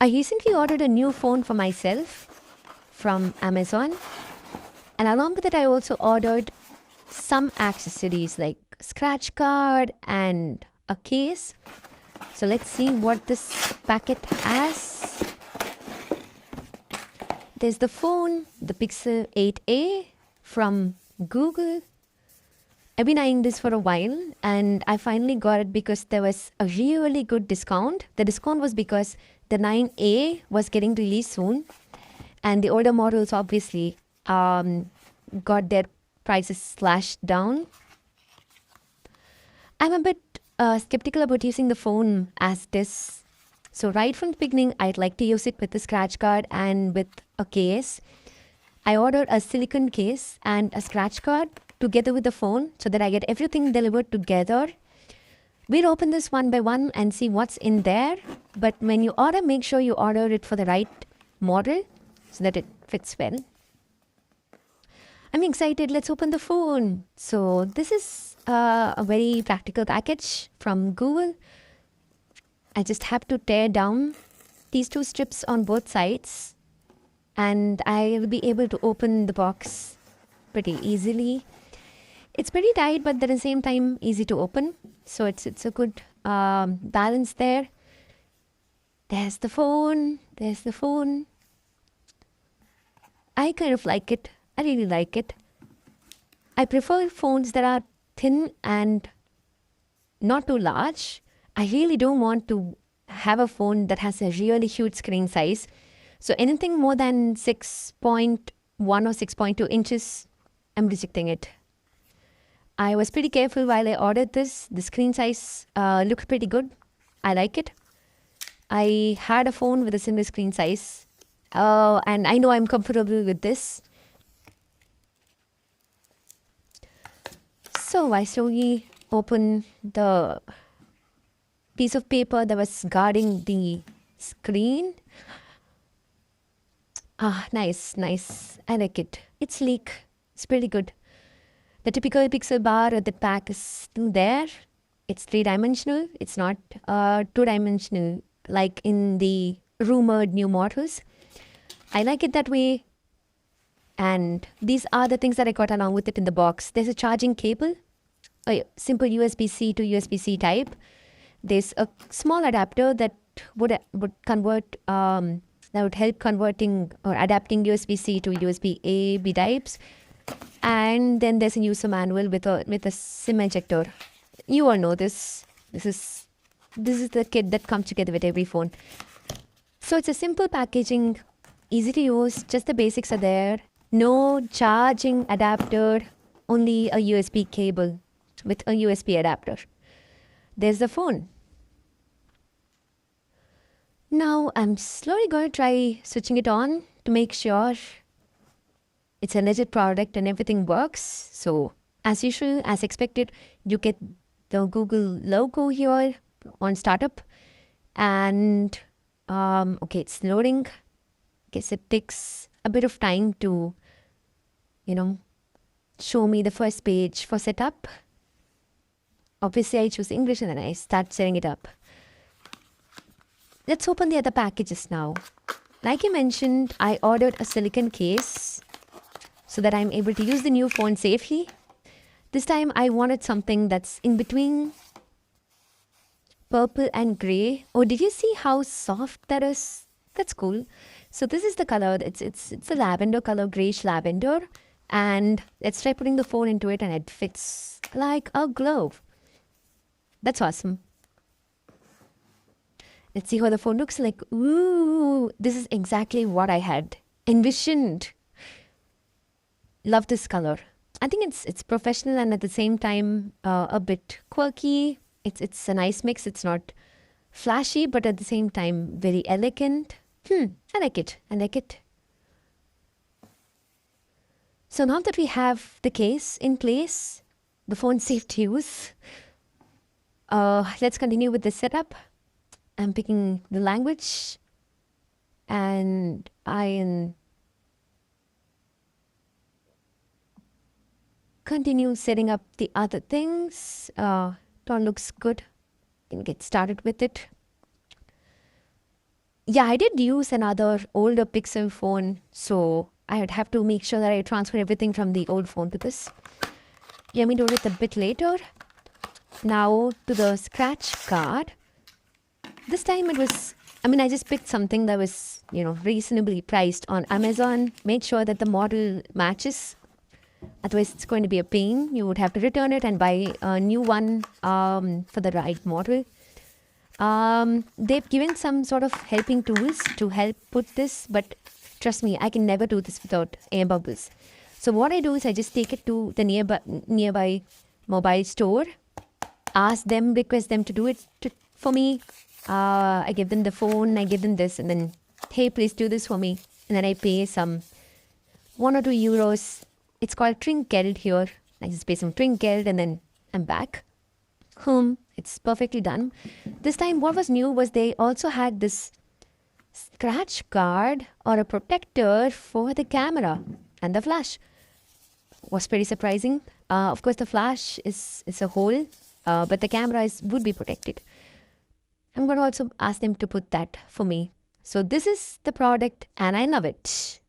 I recently ordered a new phone for myself from Amazon, and along with it, I also ordered some accessories like scratch card and a case. So let's see what this packet has. There's the phone, the Pixel 8a from Google. I've been eyeing this for a while and I finally got it because there was a really good discount. The discount was because the 9A was getting released soon and the older models obviously got their prices slashed down. I'm a bit skeptical about using the phone as this. So right from the beginning, I'd like to use it with a scratch card and with a case. I ordered a silicone case and a scratch card together with the phone so that I get everything delivered together. We'll open this one by one and see what's in there. But when you order, make sure you order it for the right model so that it fits well. I'm excited. Let's open the phone. So this is a very practical package from Google. I just have to tear down these two strips on both sides and I will be able to open the box pretty easily. It's pretty tight, but at the same time easy to open. So it's a good balance there. There's the phone. There's the phone. I kind of like it. I really like it. I prefer phones that are thin and not too large. I really don't want to have a phone that has a really huge screen size. So anything more than 6.1 or 6.2 inches, I'm rejecting it. I was pretty careful while I ordered this. The screen size looked pretty good. I like it. I had a phone with a similar screen size. And I know I'm comfortable with this. So I slowly open the piece of paper that was guarding the screen. Nice. I like it. It's sleek. It's pretty good. The typical pixel bar at the back is still there. It's 3-dimensional. It's not 2-dimensional like in the rumored new models. I like it that way. And these are the things that I got along with it in the box. There's a charging cable, a simple USB-C to USB-C type. There's a small adapter that would convert, that would help converting or adapting USB-C to USB-A B types. And then there's a user manual with a SIM ejector. You all know this. This is the kit that comes together with every phone. So it's a simple packaging, easy to use. Just the basics are there. No charging adapter, only a USB cable with a USB adapter. There's the phone. Now I'm slowly going to try switching it on to make sure it's a legit product and everything works. So as usual, as expected, you get the Google logo here on startup. And okay, it's loading. Guess it takes a bit of time to, show me the first page for setup. Obviously, I choose English and then I start setting it up. Let's open the other packages now. Like I mentioned, I ordered a silicone case so that I'm able to use the new phone safely. This time I wanted something that's in between purple and gray. Oh, did you see how soft that is? That's cool. So this is the color. It's a lavender color, grayish lavender. And let's try putting the phone into it and it fits like a glove. That's awesome. Let's see how the phone looks like. Ooh, this is exactly what I had envisioned. Love this color. I think it's professional and at the same time a bit quirky. It's a nice mix. It's not flashy, but at the same time very elegant. I like it. I like it. So now that we have the case in place, the phone's safe to use. Let's continue with the setup. I'm picking the language and I continue setting up the other things. Tone looks good. Can get started with it. Yeah, I did use another older Pixel phone, so I would have to make sure that I transfer everything from the old phone to this. Let me do it a bit later. Now to the scratch card. This time I just picked something that was, reasonably priced on Amazon. Made sure that the model matches. Otherwise, it's going to be a pain. You would have to return it and buy a new one for the right model. They've given some sort of helping tools to help put this, but trust me, I can never do this without air bubbles. So what I do is I just take it to the nearby mobile store, request them to do it for me. I give them the phone, I give them this, and then, hey, please do this for me. And then I pay some €1 or €2. It's called Trinkgeld here. I just pay some Trinkgeld and then I'm back home. It's perfectly done. This time what was new was they also had this scratch guard or a protector for the camera and the flash. Was pretty surprising. Of course, the flash is a hole, but the camera would be protected. I'm going to also ask them to put that for me. So this is the product and I love it.